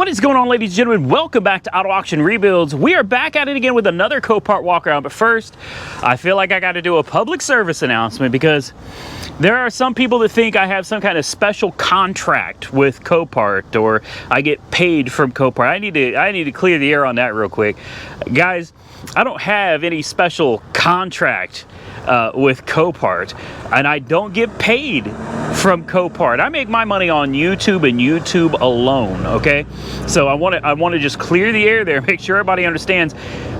What is going on, ladies and gentlemen? Welcome back to Auto Auction Rebuilds. We are back at it again with another Copart walk around, but first I feel like I got to do a public service announcement because there are some people that think I have some kind of special contract with Copart or I get paid from Copart. I need to clear the air on that real quick. Guys, I don't have any special contract with Copart, and I don't get paid from Copart. I make my money on YouTube and YouTube alone, okay? So I want to just clear the air there, make sure everybody understands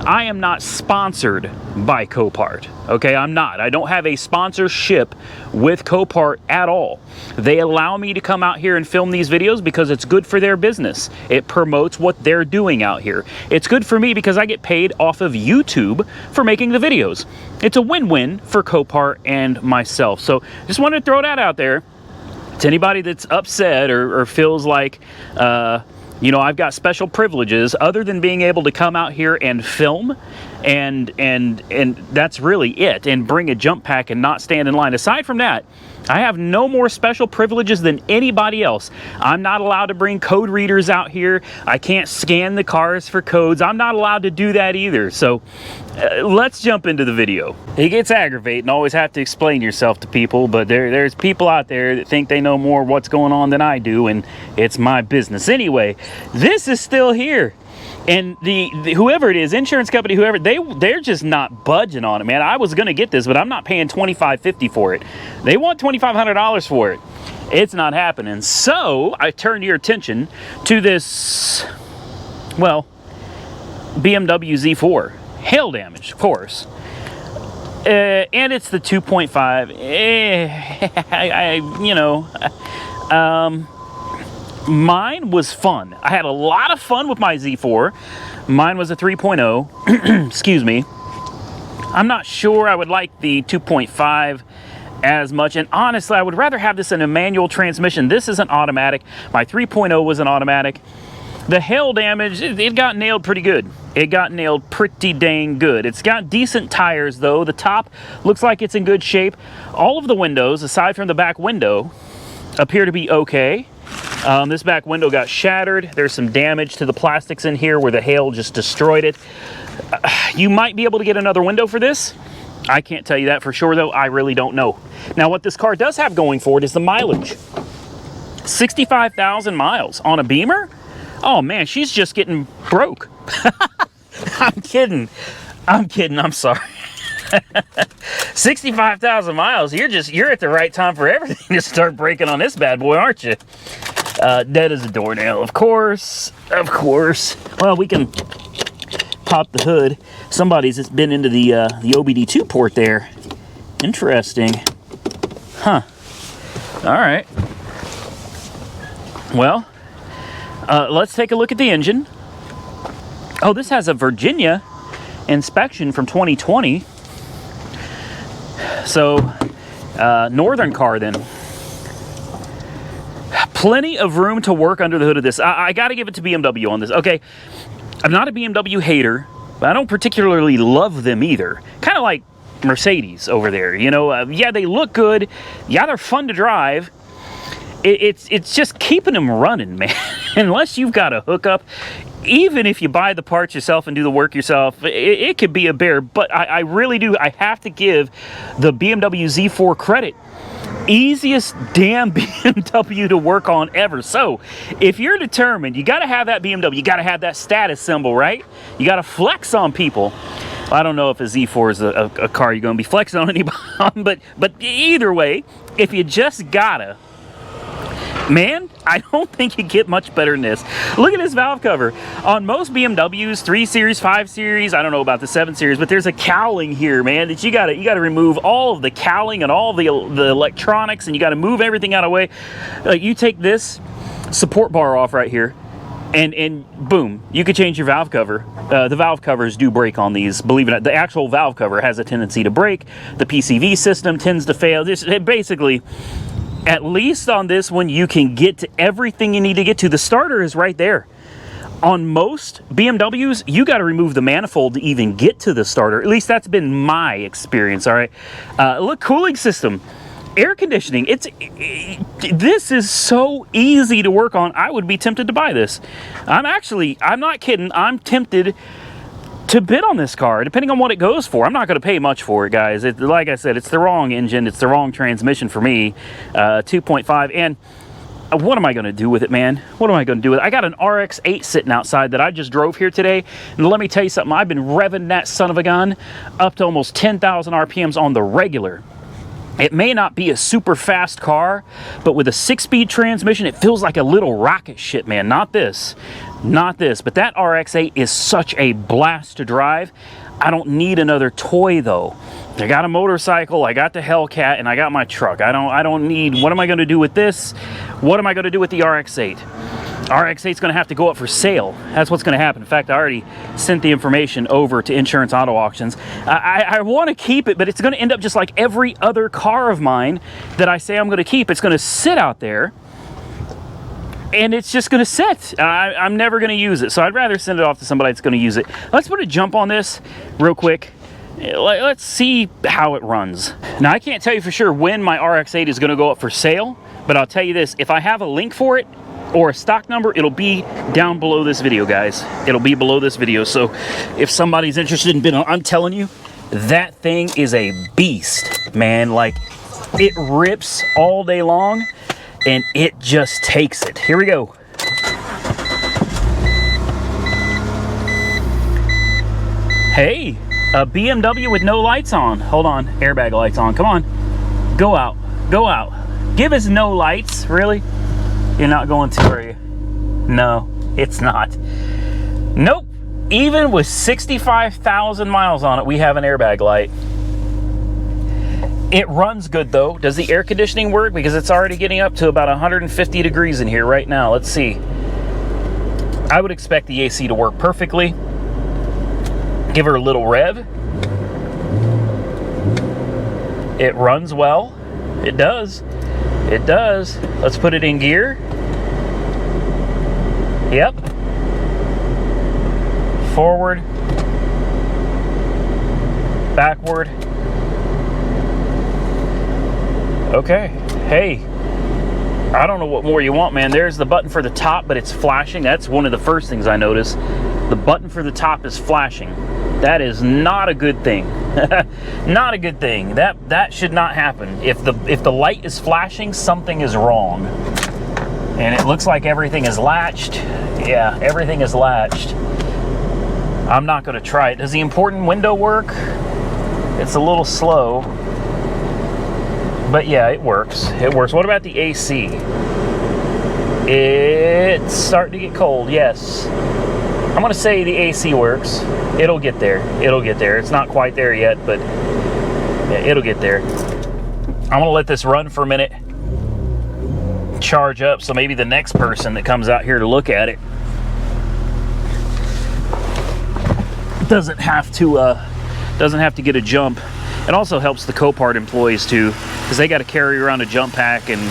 I am not sponsored by Copart, okay? I'm not. I don't have a sponsorship with Copart at all. They allow me to come out here and film these videos because it's good for their business. It promotes what they're doing out here. It's good for me because I get paid off of YouTube for making the videos. It's a win-win for Copart and myself. So just wanted to throw that out there to anybody that's upset or feels like, you know, I've got special privileges other than being able to come out here and film and that's really it, and bring a jump pack and not stand in line. Aside from that, I have no more special privileges than anybody else. I'm not allowed to bring code readers out here. I can't scan the cars for codes. I'm not allowed to do that either. So let's jump into the video. It gets aggravating, always have to explain yourself to people, but there's people out there that think they know more what's going on than I do, and it's my business. Anyway, this is still here. And the whoever it is, insurance company, whoever, they're just not budging on it, man. I was gonna get this, but I'm not paying $2,550 for it. They want $2,500 for it. It's not happening. So I turned your attention to this, well, BMW Z4. Hail damage, of course. And it's the 2.5. Mine was fun. I had a lot of fun with my Z4. Mine was a 3.0. Excuse me. I'm not sure I would like the 2.5 as much, and honestly I would rather have this in a manual transmission. This is an automatic. My 3.0 was an automatic. The hail damage, it got nailed pretty good. It got nailed pretty dang good. It's got decent tires though. The top looks like it's in good shape. All of the windows, aside from the back window, appear to be okay. This back window got shattered. There's some damage to the plastics in here where the hail just destroyed it. You might be able to get another window for this. I can't tell you that for sure though. I really don't know. Now what this car does have going for it is the mileage. 65,000 miles on a Beamer? Oh man, she's just getting broke. I'm kidding. I'm sorry. 65,000 miles. You're at the right time for everything to start breaking on this bad boy, aren't you? Dead as a doornail, of course. Of course. Well, we can pop the hood. Somebody's been into the OBD2 port there. Interesting. Huh. All right. Well, let's take a look at the engine. Oh, this has a Virginia inspection from 2020. So, northern car then. Plenty of room to work under the hood of this. I got to give it to BMW on this. Okay, I'm not a BMW hater, but I don't particularly love them either. Kind of like Mercedes over there, you know. Yeah, they look good. Yeah, they're fun to drive. It's just keeping them running, man. Unless you've got a hookup, even if you buy the parts yourself and do the work yourself, it could be a bear. But I really do. I have to give the BMW Z4 credit. Easiest damn BMW to work on ever. So if you're determined, you got to have that BMW. You got to have that status symbol, right? You got to flex on people. I don't know if a Z4 is a car you're going to be flexing on anybody on, but either way, if you just gotta, man, I don't think you get much better than this. Look at this valve cover. On most BMWs, 3 Series, 5 Series, I don't know about the 7 Series, but there's a cowling here, man, that you gotta remove all of the cowling and all the electronics, and you gotta move everything out of the way. Like, you take this support bar off right here, and boom, you could change your valve cover. The valve covers do break on these, believe it or not. The actual valve cover has a tendency to break. The PCV system tends to fail. Basically, at least on this one, you can get to everything you need to get to. The starter is right there. On most BMWs, you got to remove the manifold to even get to the starter. At least that's been my experience, all right? Look, cooling system. Air conditioning, this is so easy to work on. I would be tempted to buy this. I'm not kidding, I'm tempted to bid on this car, depending on what it goes for. I'm not going to pay much for it, guys. Like I said, it's the wrong engine, it's the wrong transmission for me. 2.5, and what am I going to do with it, man? What am I going to do with it? I got an RX-8 sitting outside that I just drove here today, and let me tell you something, I've been revving that son of a gun up to almost 10,000 RPMs on the regular. It may not be a super fast car, but with a 6-speed transmission, it feels like a little rocket ship, man. Not this, but that RX-8 is such a blast to drive. I don't need another toy though. I got a motorcycle, I got the Hellcat, and I got my truck. I don't need, what am I gonna do with this? What am I gonna do with the RX-8? RX-8 is going to have to go up for sale. That's what's going to happen. In fact, I already sent the information over to Insurance Auto Auctions. I want to keep it, but it's going to end up just like every other car of mine that I say I'm going to keep. It's going to sit out there, and it's just going to sit. I'm never going to use it, so I'd rather send it off to somebody that's going to use it. Let's put a jump on this real quick. Let's see how it runs. Now, I can't tell you for sure when my RX-8 is going to go up for sale, but I'll tell you this. If I have a link for it, or a stock number, it'll be down below this video, guys. It'll be below this video. So if somebody's interested in bidding, I'm telling you, that thing is a beast, man. Like, it rips all day long, and it just takes it. Here we go. Hey, a BMW with no lights on. Hold on, airbag lights on. Come on, go out, go out. Give us no lights, really? You're not going to, are you? No, it's not. Nope. Even with 65,000 miles on it, we have an airbag light. It runs good though. Does the air conditioning work? Because it's already getting up to about 150 degrees in here right now. Let's see. I would expect the AC to work perfectly. Give her a little rev. It runs well. It does. It does. Let's put it in gear. Yep. Forward. Backward. Okay. Hey, I don't know what more you want, man. There's the button for the top, but it's flashing. That's one of the first things I noticed. The button for the top is flashing. That is not a good thing. Not a good thing. That should not happen. If the light is flashing, something is wrong. And it looks like everything is latched. Yeah, everything is latched. I'm not going to try it. Does the important window work? It's a little slow. But yeah, it works. It works. What about the AC? It's starting to get cold, yes. I'm going to say the AC works. It'll get there. It'll get there. It's not quite there yet, but yeah, it'll get there. I'm going to let this run for a minute. Charge up, so maybe the next person that comes out here to look at it doesn't have to get a jump. It also helps the Copart employees too, because they got to carry around a jump pack, and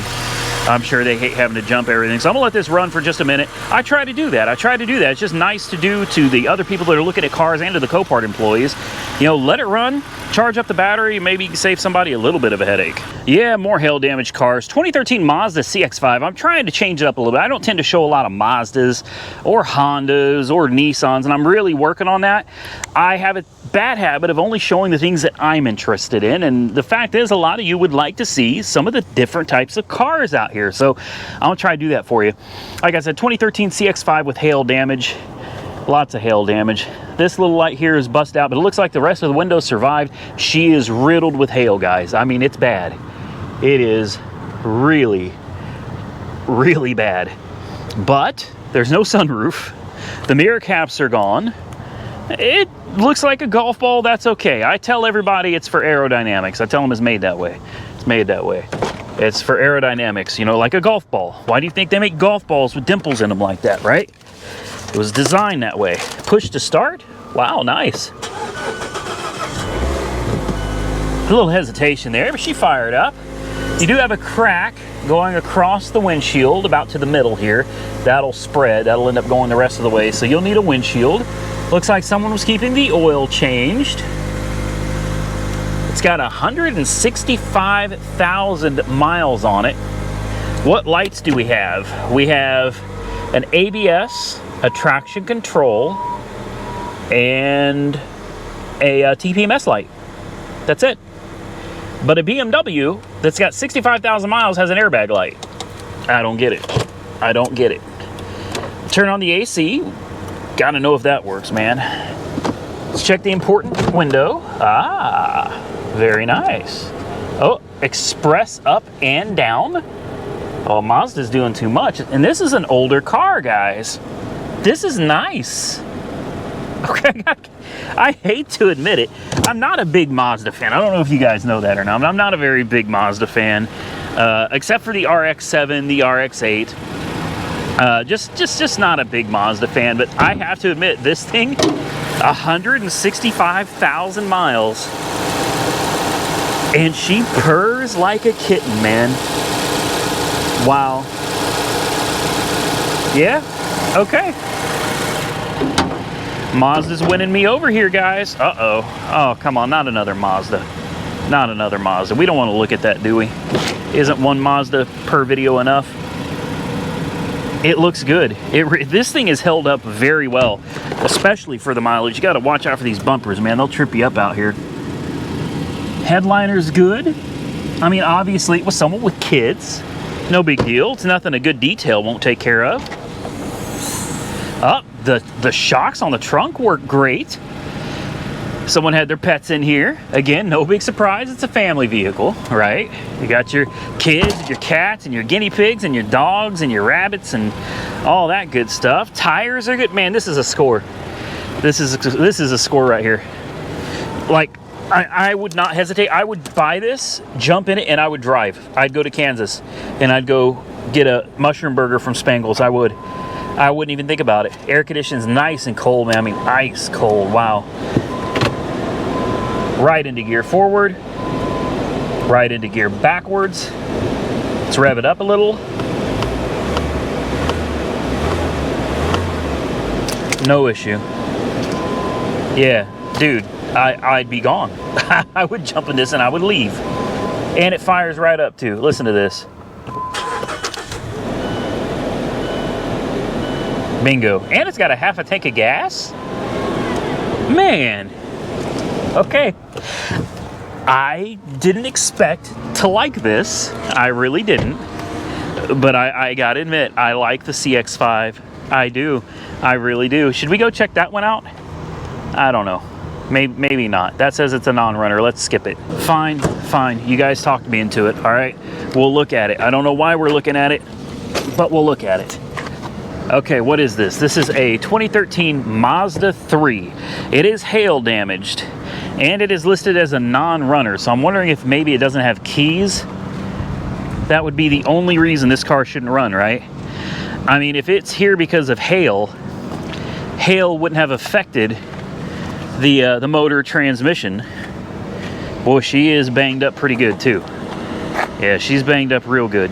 I'm sure they hate having to jump everything. So I'm gonna let this run for just a minute. I try to do that. It's just nice to do to the other people that are looking at cars and to the Copart employees. You know, let it run, charge up the battery, and maybe you can save somebody a little bit of a headache. Yeah, more hail damaged cars. 2013 Mazda CX-5. I'm trying to change it up a little bit. I don't tend to show a lot of Mazdas or Hondas or Nissans, and I'm really working on that. I have a bad habit of only showing the things that I'm interested in, and the fact is a lot of you would like to see some of the different types of cars out here, so I'm gonna try to do that for you. Like I said, 2013 CX-5 with hail damage. Lots of hail damage. This little light here is busted out, but it looks like the rest of the windows survived. She is riddled with hail, guys. I mean, it's bad. It is really, really bad. But there's no sunroof. The mirror caps are gone. It looks like a golf ball. That's okay. I tell everybody it's for aerodynamics. I tell them it's made that way. It's made that way. It's for aerodynamics, you know, like a golf ball. Why do you think they make golf balls with dimples in them like that, right? It was designed that way. Push to start. Wow, nice. A little hesitation there, but she fired up. You do have a crack going across the windshield about to the middle here. That'll spread. That'll end up going the rest of the way, so you'll need a windshield. Looks like someone was keeping the oil changed. It's got 165,000 miles on it. What lights do we have? We have an ABS, a traction control, and a TPMS light. That's it. But a BMW that's got 65,000 miles has an airbag light. I don't get it. I don't get it. Turn on the AC. Gotta know if that works, man. Let's check the important window. Ah, very nice. Oh, express up and down. Oh, Mazda's doing too much. And this is an older car, guys. This is nice. Okay, I hate to admit it. I'm not a big Mazda fan. I don't know if you guys know that or not. I'm not a very big Mazda fan, except for the RX-7, the RX-8. Just not a big Mazda fan. But I have to admit, this thing, 165,000 miles, and she purrs like a kitten, man. Wow. Yeah. Okay. Mazda's winning me over here, guys. Uh-oh. Oh, come on. Not another Mazda. Not another Mazda. We don't want to look at that, do we? Isn't one Mazda per video enough? It looks good. This thing is held up very well, especially for the mileage. You got to watch out for these bumpers, man. They'll trip you up out here. Headliner's good. I mean, obviously, it was someone with kids. No big deal. It's nothing a good detail won't take care of. The shocks on the trunk work great. Someone had their pets in here. Again, no big surprise. It's a family vehicle, right? You got your kids, your cats, and your guinea pigs, and your dogs, and your rabbits, and all that good stuff. Tires are good. Man, this is a score. This is a score right here. Like, I would not hesitate. I would buy this, jump in it, and I would drive. I'd go to Kansas, and I'd go get a mushroom burger from Spangles. I wouldn't even think about it. Air conditioning's nice and cold, man. I mean, ice cold. Wow. Right into gear forward. Right into gear backwards. Let's rev it up a little. No issue. Yeah, dude, I'd be gone. I would jump in this and I would leave. And it fires right up too. Listen to this. Bingo. And it's got a half a tank of gas. Man. Okay. I didn't expect to like this. I really didn't. But I gotta admit, I like the CX-5. I do. I really do. Should we go check that one out? I don't know. Maybe not. That says it's a non-runner. Let's skip it. Fine, fine. You guys talked me into it, all right? We'll look at it. I don't know why we're looking at it, but we'll look at it. Okay, what is this? This is a 2013 Mazda 3. It is hail damaged, and it is listed as a non-runner, so I'm wondering if maybe it doesn't have keys. That would be the only reason this car shouldn't run, right? I mean, if it's here because of hail, hail wouldn't have affected the motor transmission. Boy, she is banged up pretty good too. Yeah, she's banged up real good.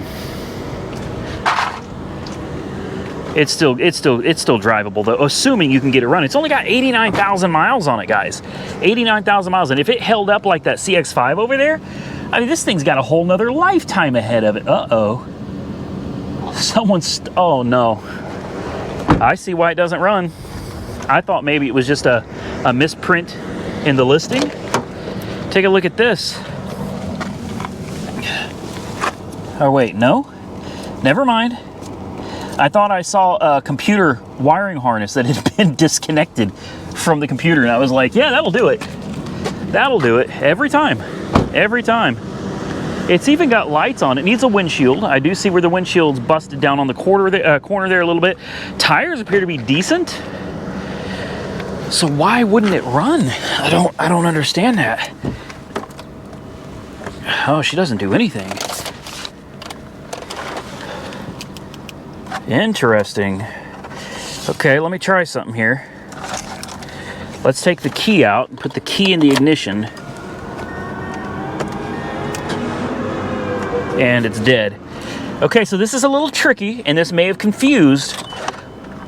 It's still drivable though, assuming you can get it running. It's only got 89,000 miles on it, guys. 89,000 miles, and if it held up like that CX-5 over there, I mean, this thing's got a whole nother lifetime ahead of it. Uh-oh. Oh no. I see why it doesn't run. I thought maybe it was just a misprint in the listing. Take a look at this. Oh wait, no? Never mind. I thought I saw a computer wiring harness that had been disconnected from the computer, and I was like, yeah, that'll do it. That'll do it. Every time. Every time. It's even got lights on it. It needs a windshield. I do see where the windshield's busted down on the corner there a little bit. Tires appear to be decent. So why wouldn't it run? I don't understand that. Oh, she doesn't do anything. Interesting. Okay, let me try something here. Let's take the key out and put the key in the ignition. And it's dead. Okay, so this is a little tricky, and this may have confused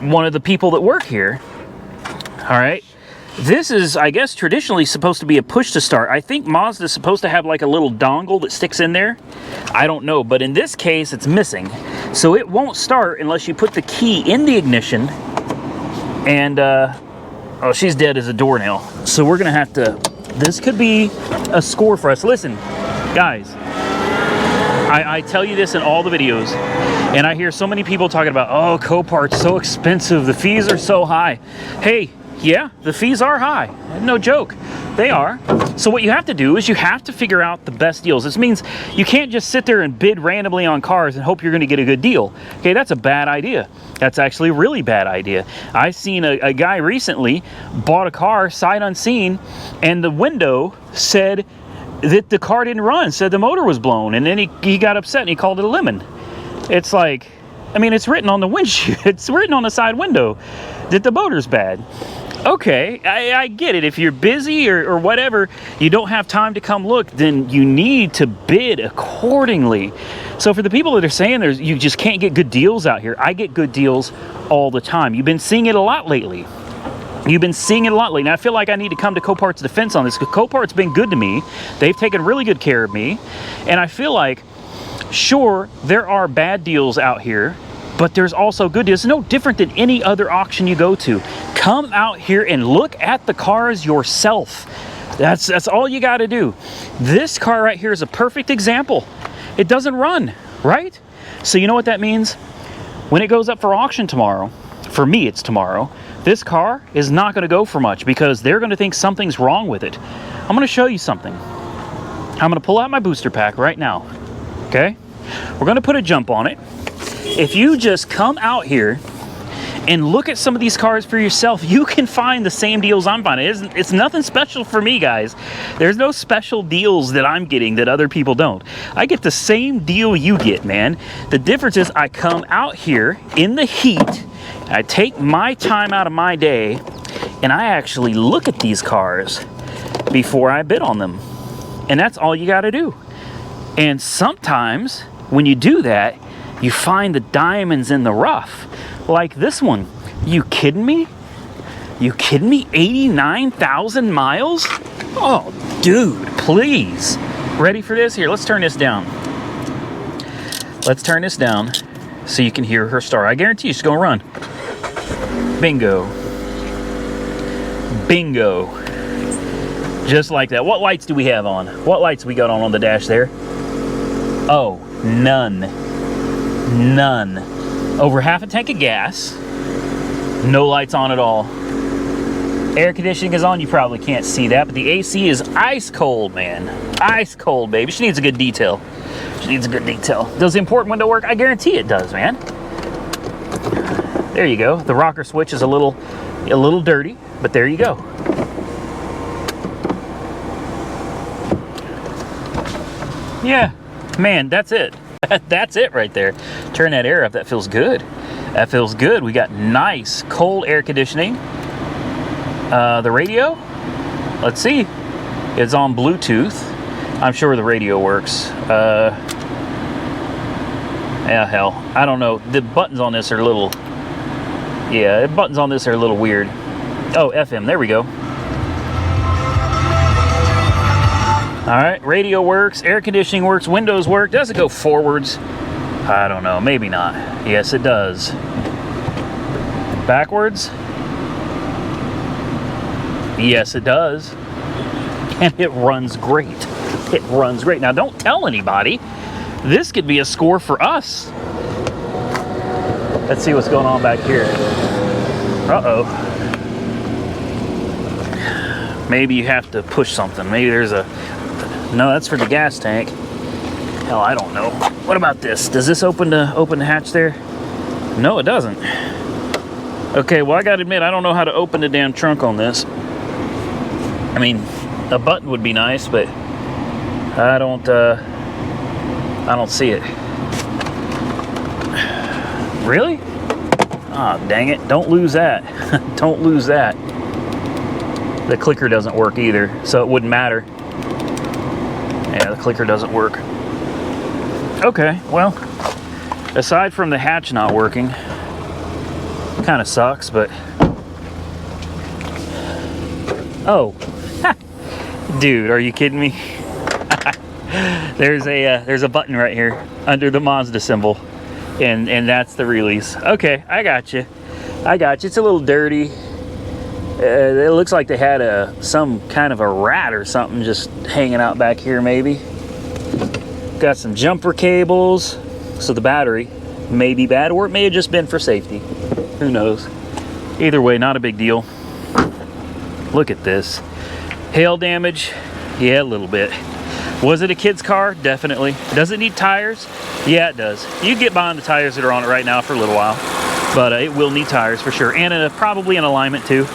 one of the people that work here. All right, This is, I guess, traditionally supposed to be a push to start. I think Mazda is supposed to have like a little dongle that sticks in there. I don't know, but in this case, it's missing. So it won't start unless you put the key in the ignition. And, oh, she's dead as a doornail. So we're gonna have to, this could be a score for us. Listen, guys, I tell you this in all the videos, and I hear so many people talking about, oh, Copart's so expensive, the fees are so high. Hey, yeah, the fees are high. No joke. They are. So what you have to do is you have to figure out the best deals. This means you can't just sit there and bid randomly on cars and hope you're going to get a good deal. Okay, that's a bad idea. That's actually a really bad idea. I've seen a guy recently bought a car sight unseen, and the window said that the car didn't run, said the motor was blown, and then he got upset and he called it a lemon. It's like, I mean, it's written on the windshield. It's written on the side window that the motor's bad. Okay, I get it. If you're busy or whatever, you don't have time to come look, then you need to bid accordingly. So for the people that are saying you just can't get good deals out here, I get good deals all the time. You've been seeing it a lot lately. You've been seeing it a lot lately. Now, I feel like I need to come to Copart's defense on this, because Copart's been good to me. They've taken really good care of me. And I feel like, sure, there are bad deals out here, but there's also good deals. It's no different than any other auction you go to. Come out here and look at the cars yourself. That's all you got to do. This car right here is a perfect example. It doesn't run, right? So you know what that means? When it goes up for auction tomorrow, for me it's tomorrow, this car is not going to go for much, because they're going to think something's wrong with it. I'm going to show you something. I'm going to pull out my booster pack right now. Okay? We're going to put a jump on it. If you just come out here and look at some of these cars for yourself, you can find the same deals I'm finding. It's nothing special for me, guys. There's no special deals that I'm getting that other people don't. I get the same deal you get, man. The difference is I come out here in the heat, I take my time out of my day, and I actually look at these cars before I bid on them. And that's all you got to do. And sometimes when you do that, you find the diamonds in the rough. Like this one. You kidding me? You kidding me? 89,000 miles? Oh, dude, please. Ready for this? Here, let's turn this down. Let's turn this down so you can hear her start. I guarantee you she's gonna run. Bingo. Bingo. Just like that. What lights do we have on? What lights we got on the dash there? Oh, none. None. Over half a tank of gas. No lights on at all. Air conditioning is on. You probably can't see that, but the AC is ice cold, man. Ice cold, baby. She needs a good detail. She needs a good detail. Does the import window work? I guarantee it does, man. There you go. The rocker switch is a little dirty, but there you go. Yeah, man, that's it. That's it right there. Turn that air up. That feels good. That feels good. We got nice cold air conditioning. The radio, let's see. It's on Bluetooth. I'm sure the radio works. Yeah, hell, I don't know. The buttons on this are a little, yeah, the buttons on this are a little weird. Oh, FM, there we go. All right, radio works, air conditioning works, windows work. Does it go forwards? I don't know, maybe not. Yes, it does. Backwards? Yes, it does. And it runs great. It runs great. Now, don't tell anybody. This could be a score for us. Let's see what's going on back here. Uh-oh. Maybe you have to push something. Maybe there's a... No, that's for the gas tank. Hell, I don't know. What about this? Does this open the hatch there? No, it doesn't. Okay, well, I gotta admit, I don't know how to open the damn trunk on this. I mean, a button would be nice, but I don't see it. Really? Ah, dang it. Don't lose that. Don't lose that. The clicker doesn't work either, so it wouldn't matter. Yeah, the clicker doesn't work. Okay, well, aside from the hatch not working, kind of sucks, but Oh, dude, are you kidding me? There's a button right here under the Mazda symbol, and that's the release. Okay, I got you. It's a little dirty. It looks like they had some kind of a rat or something just hanging out back here, maybe. Got some jumper cables, so the battery may be bad, or it may have just been for safety. Who knows? Either way, not a big deal. Look at this. Hail damage? Yeah, a little bit. Was it a kid's car? Definitely. Does it need tires? Yeah, it does. You can get behind the tires that are on it right now for a little while, but it will need tires for sure, and probably an alignment too.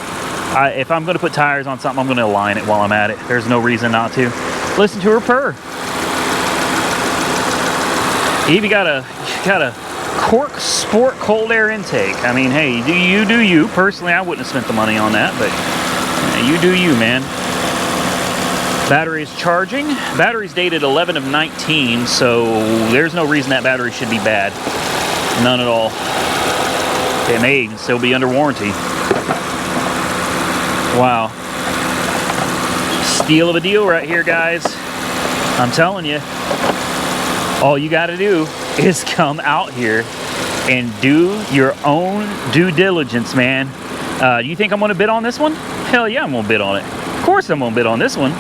If I'm going to put tires on something, I'm going to align it while I'm at it. There's no reason not to. Listen to her purr. Even got a Cork Sport cold air intake. I mean, hey, do you. Personally, I wouldn't have spent the money on that, but you do you, man. Battery is charging. Battery's dated 11 of 19, so there's no reason that battery should be bad. None at all. It may still be under warranty. Wow. Steal of a deal right here, guys. I'm telling you. All you got to do is come out here and do your own due diligence, man. You think I'm going to bid on this one? Hell yeah, I'm going to bid on it. Of course I'm going to bid on this one.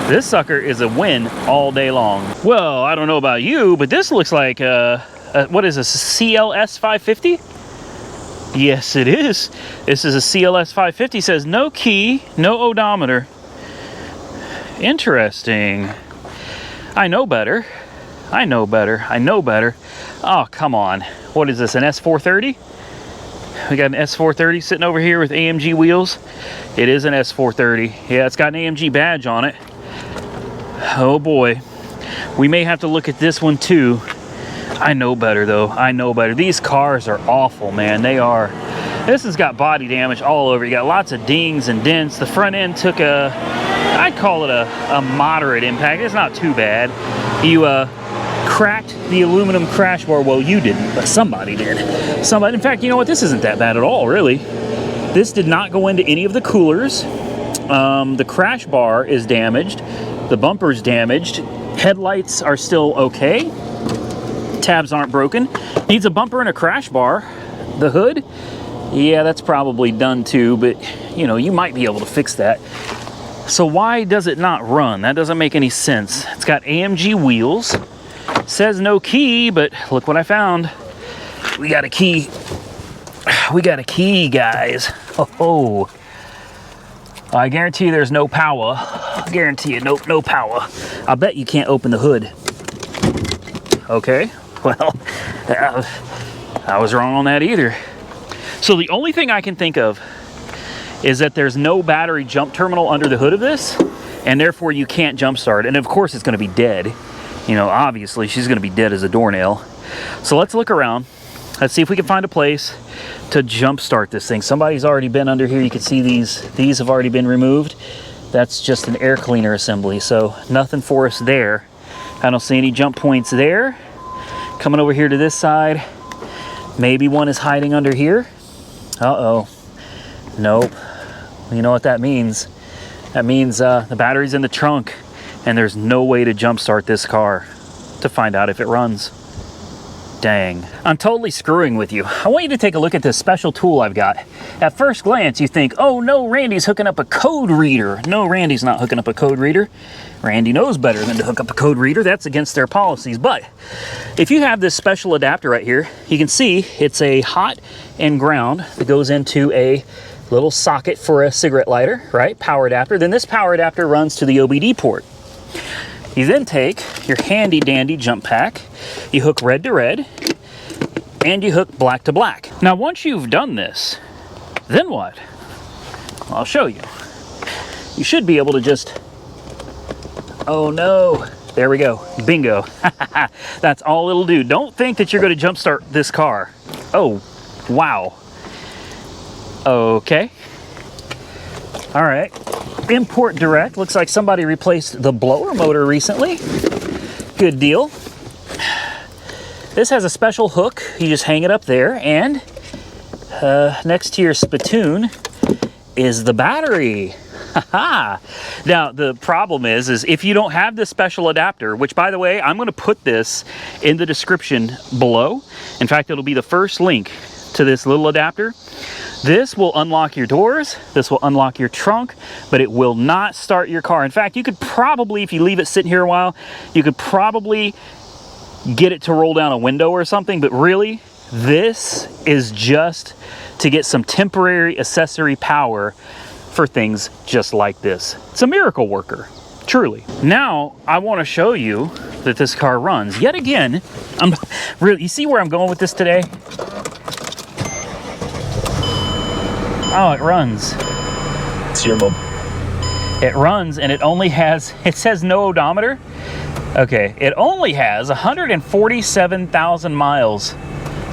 This sucker is a win all day long. Well, I don't know about you, but this looks like, what is this, a CLS 550? Yes, it is. This is a CLS 550. It says no key, no odometer. Interesting. I know better. I know better. Oh, come on. What is this, an S430? We got an S430 sitting over here with AMG wheels. It is an S430. Yeah, it's got an AMG badge on it. Oh boy. We may have to look at this one too. I know better though. I know better. These cars are awful, man. They are. This has got body damage all over. You got lots of dings and dents. The front end took I'd call it a moderate impact. It's not too bad. You cracked the aluminum crash bar. Well, you didn't, but somebody did. In fact, you know what? This isn't that bad at all, really. This did not go into any of the coolers. The crash bar is damaged. The bumper's damaged. Headlights are still okay. Tabs aren't broken. Needs a bumper and a crash bar. The hood, yeah, that's probably done too, but you know, you might be able to fix that. So why does it not run? That doesn't make any sense. It's got AMG wheels. Says no key, but look what I found. We got a key. We got a key, guys. Oh, I guarantee you there's no power. I guarantee you, nope, no power. I bet you can't open the hood. Okay, well, I was wrong on that either. So the only thing I can think of is that there's no battery jump terminal under the hood of this, and therefore you can't jump start. And of course it's gonna be dead. You know, obviously she's gonna be dead as a doornail. So let's look around. Let's see if we can find a place to jump start this thing. Somebody's already been under here. You can see these have already been removed. That's just an air cleaner assembly, so nothing for us there. I don't see any jump points there. Coming over here to this side, maybe one is hiding under here. Uh-oh. Nope. You know what that means? That means the battery's in the trunk and there's no way to jump start this car to find out if it runs. Dang. I'm totally screwing with you. I want you to take a look at this special tool I've got. At first glance, you think, oh no, Randy's hooking up a code reader. No, Randy's not hooking up a code reader. Randy knows better than to hook up a code reader. That's against their policies. But if you have this special adapter right here, you can see it's a hot and ground that goes into a little socket for a cigarette lighter, right? Power adapter. Then this power adapter runs to the OBD port. You then take your handy dandy jump pack, you hook red to red, and you hook black to black. Now once you've done this, then what? I'll show you. You should be able to just, oh no, there we go, bingo. That's all it'll do. Don't think that you're gonna jumpstart this car. Oh, wow. Okay. All right. Import direct. Looks like somebody replaced the blower motor recently. Good deal. This has a special hook. You just hang it up there, and next to your spittoon is the battery. Now, the problem is if you don't have this special adapter, which by the way, I'm going to put this in the description below. In fact, it'll be the first link to this little adapter. This will unlock your doors, this will unlock your trunk, but it will not start your car. In fact, you could probably, if you leave it sitting here a while, you could probably get it to roll down a window or something, but really, this is just to get some temporary accessory power for things just like this. It's a miracle worker, truly. Now, I want to show you that this car runs. Yet again, you see where I'm going with this today? Oh, it runs. It's your mobile. It runs, and it only has, it says no odometer. Okay, it only has 147,000 miles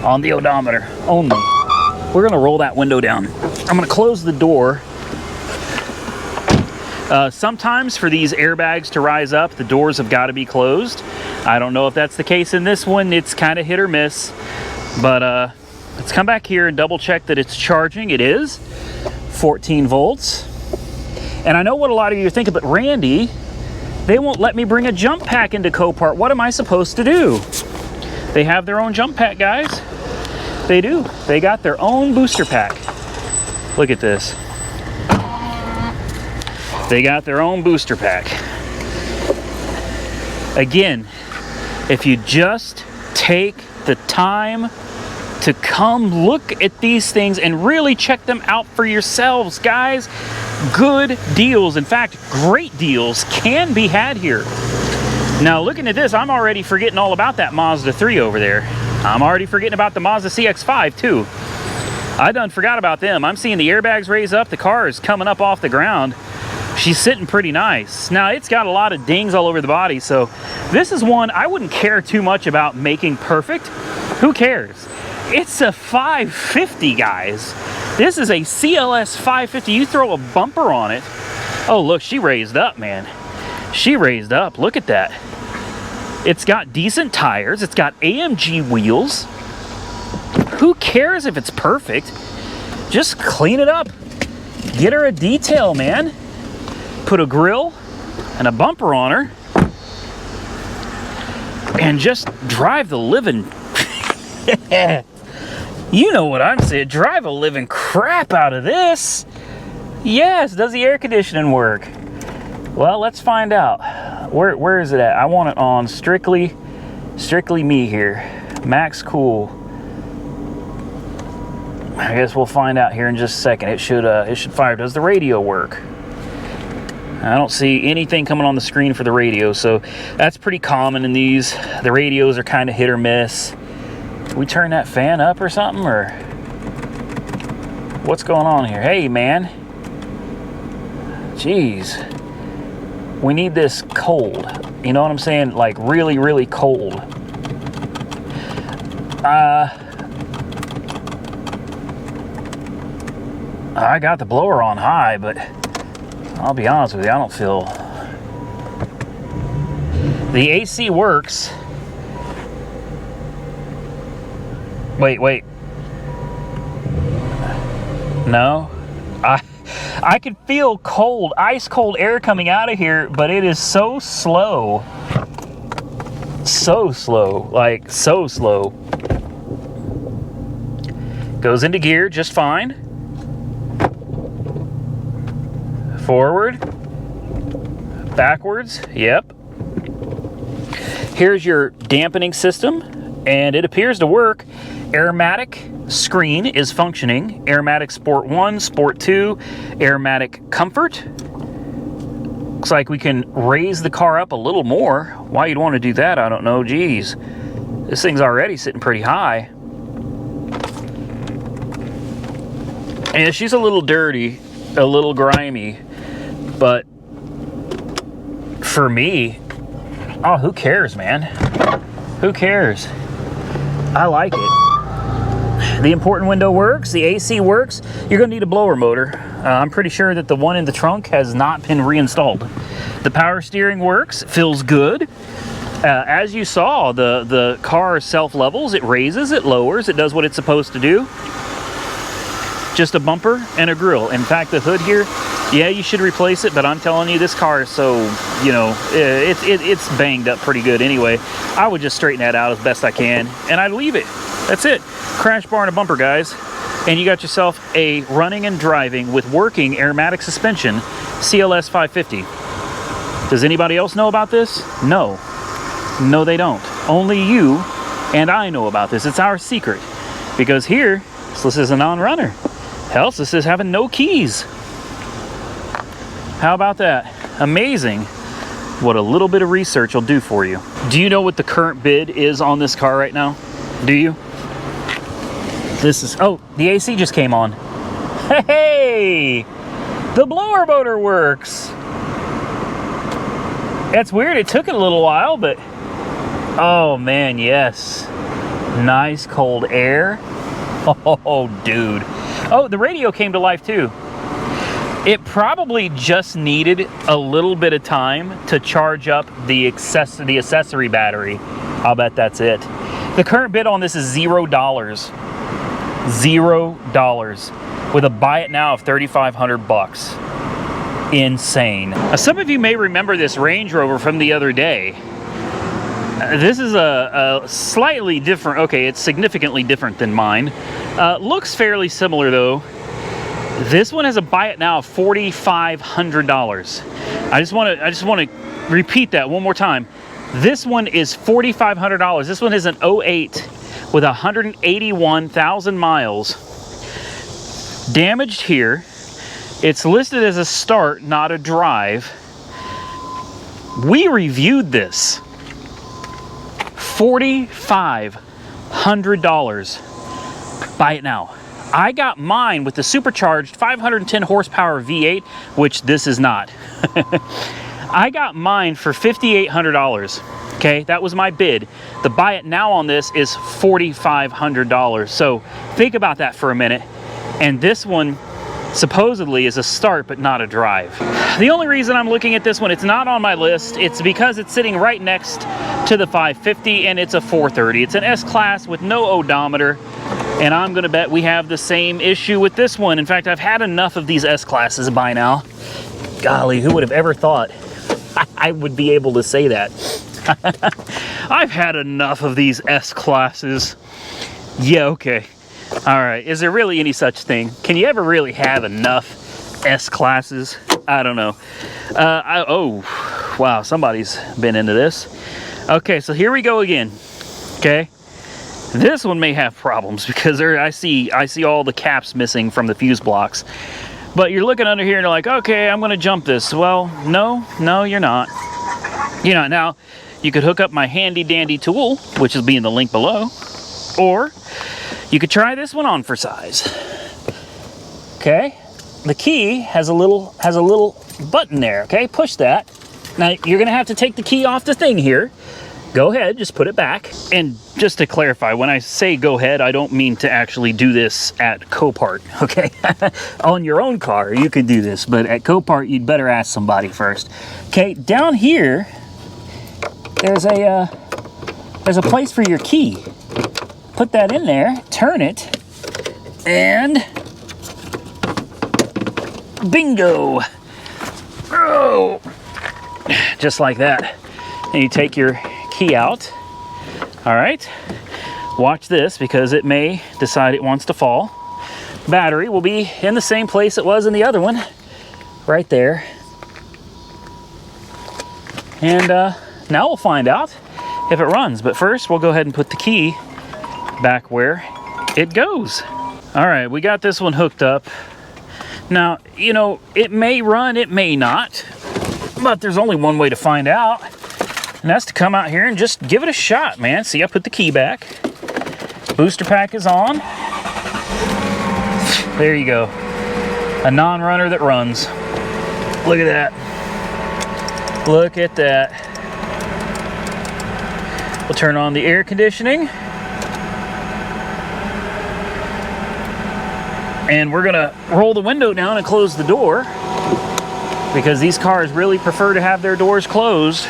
on the odometer, only. We're gonna roll that window down. I'm gonna close the door. Sometimes for these airbags to rise up, the doors have got to be closed. I don't know if that's the case in this one. It's kind of hit or miss, but let's come back here and double check that it's charging. It is 14 volts. And I know what a lot of you are thinking, but Randy, they won't let me bring a jump pack into Copart. What am I supposed to do? They have their own jump pack, guys. They do. They got their own booster pack. Look at this. They got their own booster pack. Again, if you just take the time to come look at these things and really check them out for yourselves, guys, good deals, in fact, great deals can be had here. Now, looking at this, I'm already forgetting all about that Mazda 3 over there. I'm already forgetting about the Mazda CX-5 too. I done forgot about them. I'm seeing the airbags raise up. The car is coming up off the ground. She's sitting pretty nice. Now, it's got a lot of dings all over the body, so this is one I wouldn't care too much about making perfect. Who cares? It's a 550, guys. This is a CLS 550. You throw a bumper on it. Oh, look, she raised up, man. She raised up. Look at that. It's got decent tires. It's got AMG wheels. Who cares if it's perfect? Just clean it up. Get her a detail, man. Put a grill and a bumper on her. And just drive the living... You know what I'm saying. Drive a living crap out of this. Yes, does the air conditioning work? Well, let's find out. Where is it at? I want it on strictly me here. Max cool. I guess we'll find out here in just a second. It should fire. Does the radio work? I don't see anything coming on the screen for the radio, so that's pretty common in these. The radios are kind of hit or miss. Did we turn that fan up or something, or what's going on here? Hey, man. Jeez. We need this cold. You know what I'm saying? Like really, really cold. I got the blower on high, but I'll be honest with you, I don't feel... The AC works. Wait. No. I can feel cold, ice cold air coming out of here, but it is so slow. So slow, like so slow. Goes into gear just fine. Forward. Backwards, yep. Here's your dampening system, and it appears to work. Airmatic screen is functioning. Airmatic Sport 1, Sport 2, Airmatic Comfort. Looks like we can raise the car up a little more. Why you'd want to do that, I don't know. Geez, this thing's already sitting pretty high. And she's a little dirty, a little grimy, but for me, oh, who cares, man? Who cares? I like it. The important window works, the AC works. You're gonna need a blower motor. I'm pretty sure that the one in the trunk has not been reinstalled. The power steering works, feels good. As you saw, the car self-levels, it raises, it lowers, it does what it's supposed to do. Just a bumper and a grill. In fact, the hood here, Yeah, you should replace it, but I'm telling you, this car is so, you know, it's banged up pretty good anyway. I would just straighten that out as best I can, and I'd leave it. That's it. Crash bar and a bumper, guys. And you got yourself a running and driving with working Airmatic suspension CLS 550. Does anybody else know about this? No. No, they don't. Only you and I know about this. It's our secret. Because here, this is a non-runner. Hell, this is having no keys. How about that? Amazing what a little bit of research will do for you. Do you know what the current bid is on this car right now? Do you? This is, oh, the AC just came on. Hey, the blower motor works. That's weird, it took it a little while, but oh man, yes. Nice cold air. Oh, dude. Oh, the radio came to life too. It probably just needed a little bit of time to charge up the accessory battery. I'll bet that's it. The current bid on this is $0. $0 with a buy it now of $3,500. Insane. Now, some of you may remember this Range Rover from the other day. This is a slightly different, okay, it's significantly different than mine. Looks fairly similar though. This one has a buy it now of $4,500. I just want to repeat that one more time. This one is $4,500. This one is an 08 with 181,000 miles. Damaged here. It's listed as a start, not a drive. We reviewed this. $4,500. Buy it now. I got mine with the supercharged 510 horsepower V8, which this is not. I got mine for $5,800. Okay, that was my bid. The buy it now on this is $4,500. So think about that for a minute. And this one supposedly is a start, but not a drive. The only reason I'm looking at this one, it's not on my list, it's because it's sitting right next to the 550 and it's a 430. It's an S-Class with no odometer. And I'm gonna bet we have the same issue with this one. In fact, I've had enough of these S-Classes by now. Golly, who would have ever thought I would be able to say that? I've had enough of these S-Classes. Yeah, okay. All right, is there really any such thing? Can you ever really have enough S-Classes? I don't know. Oh, wow, somebody's been into this. Okay, so here we go again, okay? This one may have problems because I see all the caps missing from the fuse blocks. But you're looking under here and you're like, okay, I'm gonna jump this. Well, no, you're not. You know, now you could hook up my handy dandy tool, which will be in the link below, or you could try this one on for size. Okay, the key has a little button there. Okay, push that. Now you're gonna have to take the key off the thing here. Go ahead, just put it back. And just to clarify, when I say go ahead, I don't mean to actually do this at Copart, okay? On your own car, you can do this, but at Copart, you'd better ask somebody first. Okay, down here, there's a place for your key. Put that in there, turn it, and bingo! Oh! Just like that. And you take your key out. All right, watch this because it may decide it wants to fall. Battery will be in the same place it was in the other one, right there. And now we'll find out if it runs, but first we'll go ahead and put the key back where it goes. All right, we got this one hooked up. Now, you know, it may run, it may not, but there's only one way to find out. And that's to come out here and just give it a shot, man. See, I put the key back. Booster pack is on. There you go. A non-runner that runs. Look at that. Look at that. We'll turn on the air conditioning. And we're gonna roll the window down and close the door because these cars really prefer to have their doors closed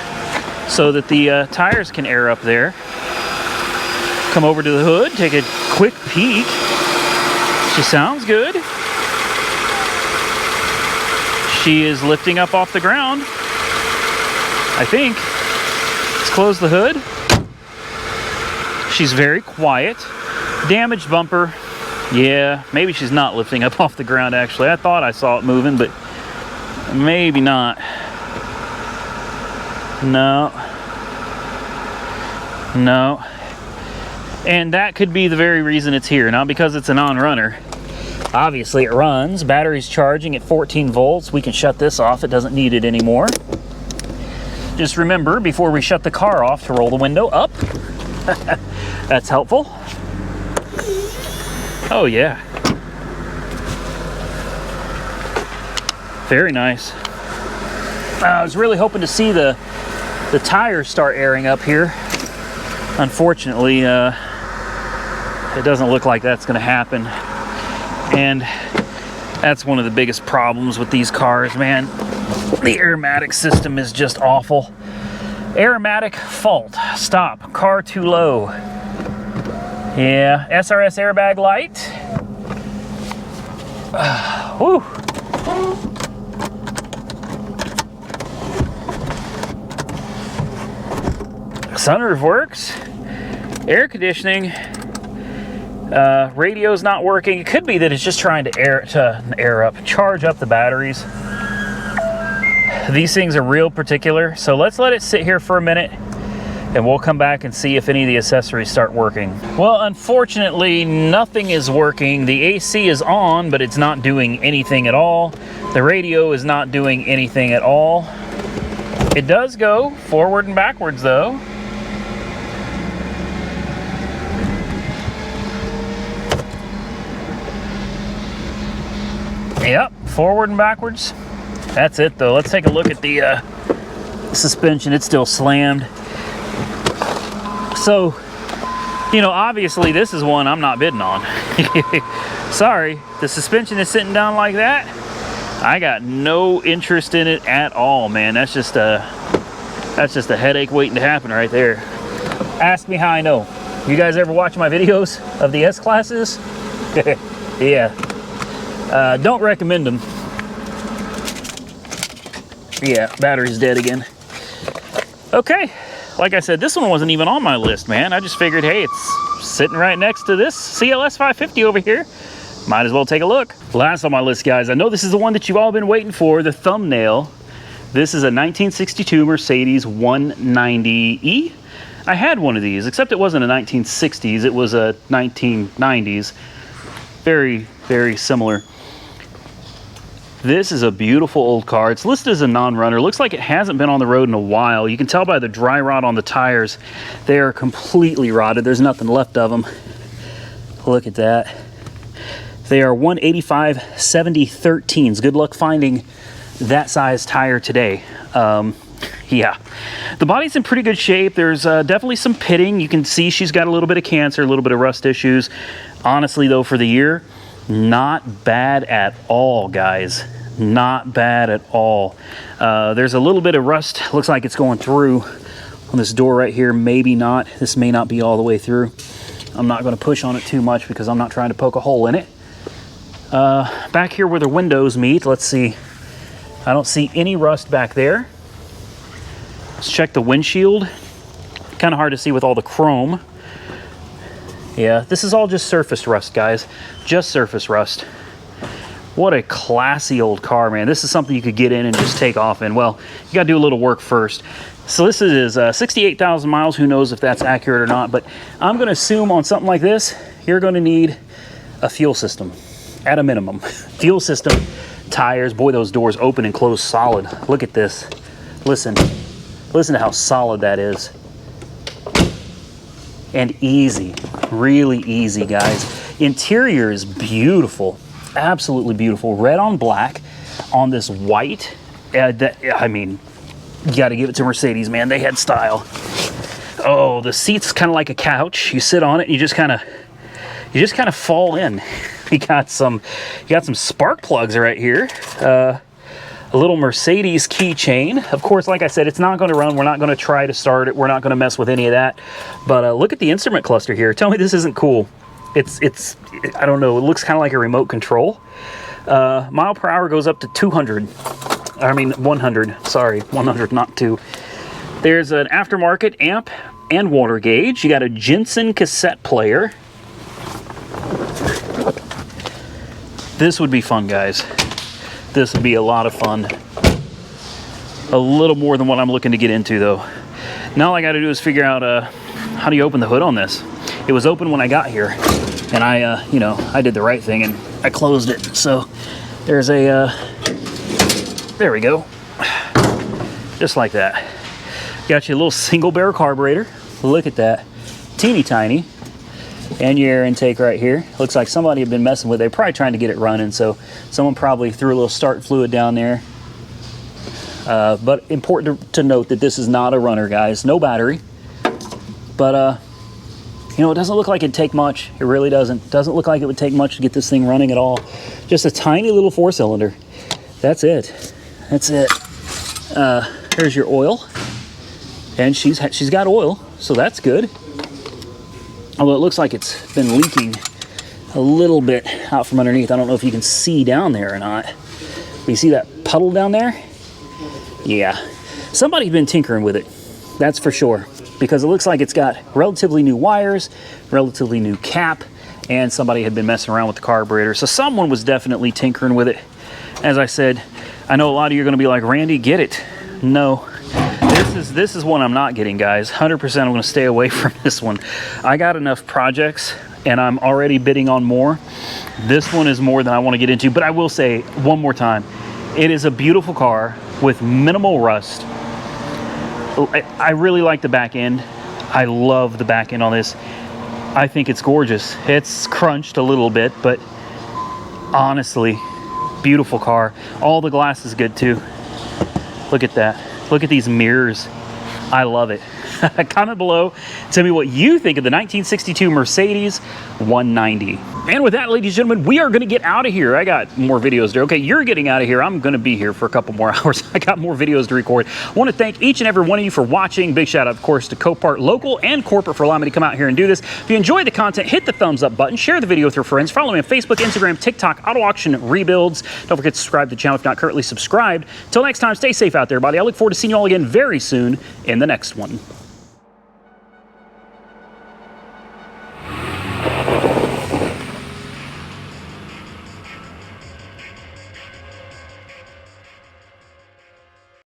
so that the tires can air up there. Come over to the hood, take a quick peek. She sounds good. She is lifting up off the ground, I think. Let's close the hood. She's very quiet. Damaged bumper. Yeah, maybe she's not lifting up off the ground, actually. I thought I saw it moving, but maybe not. No. No. And that could be the very reason it's here, not because it's a non-runner. Obviously it runs. Battery's charging at 14 volts. We can shut this off. It doesn't need it anymore. Just remember, before we shut the car off, to roll the window up. That's helpful. Oh yeah. Very nice. I was really hoping to see the tires start airing up here. Unfortunately, it doesn't look like that's going to happen. And that's one of the biggest problems with these cars, man. The Airmatic system is just awful. Airmatic fault. Stop. Car too low. Yeah. SRS airbag light. Whew. Sunroof works. Air conditioning. Radio's not working. It could be that it's just trying to charge up the batteries. These things are real particular, so let's let it sit here for a minute and we'll come back and see if any of the accessories start working. Well, unfortunately, nothing is working. The AC is on, but it's not doing anything at all. The radio is not doing anything at all. It does go forward and backwards though. Yep, forward and backwards. That's it though. Let's take a look at the suspension. It's still slammed. So, you know, obviously this is one I'm not bidding on. Sorry, the suspension is sitting down like that. I got no interest in it at all, man. That's just a headache waiting to happen right there. Ask me how I know. You guys ever watch my videos of the S-Classes? Yeah. Don't recommend them. Yeah, battery's dead again. Okay, like I said, this one wasn't even on my list, man. I just figured, hey, it's sitting right next to this CLS 550 over here. Might as well take a look. Last on my list, guys, I know this is the one that you've all been waiting for, the thumbnail. This is a 1962 Mercedes 190E. I had one of these, except it wasn't a 1960s, it was a 1990s. Very, very similar. This is a beautiful old car. It's listed as a non-runner. Looks like it hasn't been on the road in a while. You can tell by the dry rot on the tires. They are completely rotted. There's nothing left of them. Look at that. They are 185 70-13s. Good luck finding that size tire today. Yeah. The body's in pretty good shape. There's definitely some pitting. You can see she's got a little bit of cancer, a little bit of rust issues. Honestly, though, for the year, not bad at all, guys. Not bad at all. There's a little bit of rust. Looks like it's going through on this door right here. Maybe not. This may not be all the way through. I'm not going to push on it too much because I'm not trying to poke a hole in it. Back here where the windows meet, let's see. I don't see any rust back there. Let's check the windshield. Kind of hard to see with all the chrome. Yeah, this is all just surface rust, guys. Just surface rust. What a classy old car, man. This is something you could get in and just take off in. Well, you gotta do a little work first. So this is 68,000 miles. Who knows if that's accurate or not, but I'm gonna assume on something like this, you're gonna need a fuel system at a minimum. Fuel system, tires. Boy, those doors open and close solid. Look at this. Listen to how solid that is. And easy, really easy, guys. Interior is beautiful, absolutely beautiful. Red on black on this white. I mean, you gotta give it to Mercedes, man. They had style. Oh, the seat's kind of like a couch. You sit on it and you just kind of fall in. You got some spark plugs right here. A little Mercedes keychain. Of course, like I said, it's not going to run. We're not going to try to start it. We're not going to mess with any of that. But look at the instrument cluster here. Tell me this isn't cool. It's I don't know. It looks kind of like a remote control. Mile per hour goes up to 200. I mean 100. Sorry, 100, not 2. There's an aftermarket amp and water gauge. You got a Jensen cassette player. This would be fun, guys. This would be a lot of fun. A little more than what I'm looking to get into, though. Now all I got to do is figure out how do you open the hood on this. It was open when I got here, and I, you know, I did the right thing and I closed it. So there's a, there we go, just like that. Got you a little single barrel carburetor. Look at that, teeny tiny. And your air intake right here. Looks like somebody had been messing with it. They're probably trying to get it running, so someone probably threw a little start fluid down there. But important to note that this is not a runner, guys. No battery. But, you know, it doesn't look like it'd take much. It really doesn't. Doesn't look like it would take much to get this thing running at all. Just a tiny little 4-cylinder. That's it. That's it. Here's your oil. And she's got oil, so that's good. Although it looks like it's been leaking a little bit out from underneath. I don't know if you can see down there or not. But you see that puddle down there? Yeah. Somebody's been tinkering with it. That's for sure. Because it looks like it's got relatively new wires, relatively new cap, and somebody had been messing around with the carburetor. So someone was definitely tinkering with it. As I said, I know a lot of you are going to be like, Randy, get it. No. This is one I'm not getting, guys. 100% I'm going to stay away from this one. I got enough projects, and I'm already bidding on more. This one is more than I want to get into, but I will say one more time, it is a beautiful car with minimal rust. I really like the back end. I love the back end on this. I think it's gorgeous. It's crunched a little bit, but honestly, beautiful car. All the glass is good too. Look at that. Look at these mirrors. I love it. Comment below. Tell me what you think of the 1962 Mercedes 190. And with that, ladies and gentlemen, we are going to get out of here. I got more videos to do. Okay, you're getting out of here. I'm going to be here for a couple more hours. I got more videos to record. I want to thank each and every one of you for watching. Big shout out, of course, to Copart local and corporate for allowing me to come out here and do this. If you enjoyed the content, hit the thumbs up button. Share the video with your friends. Follow me on Facebook, Instagram, TikTok, Auto Auction Rebuilds. Don't forget to subscribe to the channel if not currently subscribed. Till next time, stay safe out there, everybody. I look forward to seeing you all again very soon in the next one.